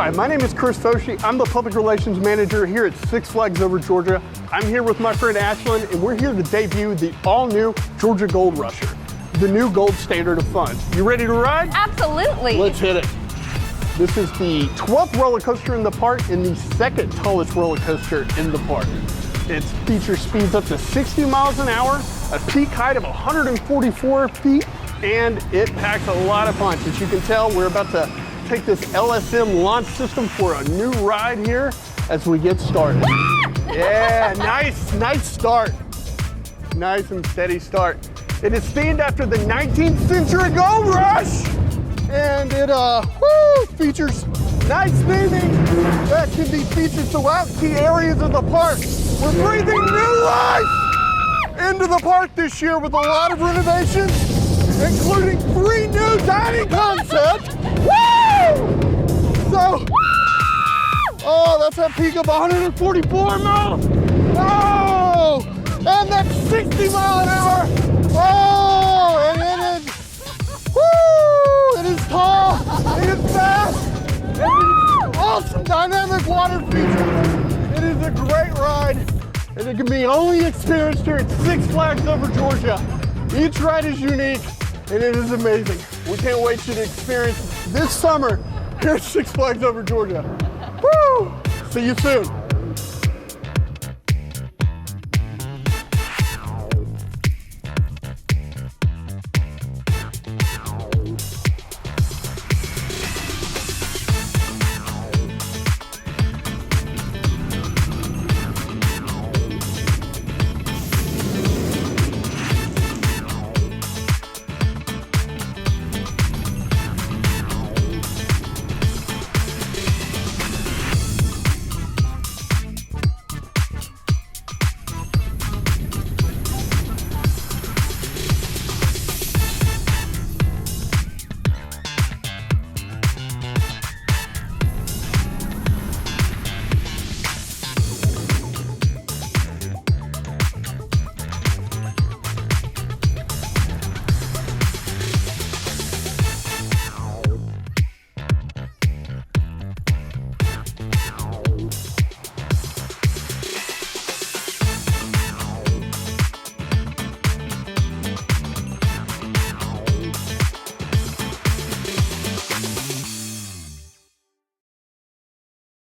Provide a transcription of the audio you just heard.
Hi, my name is Foshee. I'm the Public Relations Manager here at Six Flags Over Georgia. I'm here with my friend Ashlyn, and we're here to debut the all-new Georgia Gold Rusher, the new gold standard of fun. You ready to ride? Absolutely. Let's hit it. This is the 12th roller coaster in the park and the second tallest roller coaster in the park. It features speeds up to 60 miles an hour, a peak height of 144 feet, and it packs a lot of punch. As you can tell, we're about to take this LSM launch system for a new ride here as we get started. Yeah, nice start. Nice and steady start. It is themed after the 19th century gold rush, and it features nice theming that can be featured throughout key areas of the park. We're breathing new life into the park this year with a lot of renovations, including 3 new dining concepts. Woo! So, that's a peak of 144 miles. Oh, and that's 60 miles an hour. Oh, and it is tall, it is fast, and it is awesome dynamic water features. It is a great ride, and it can be only experienced here at Six Flags Over Georgia. Each ride is unique, and it is amazing. We can't wait to experience this summer here at Six Flags Over Georgia. Woo! See you soon.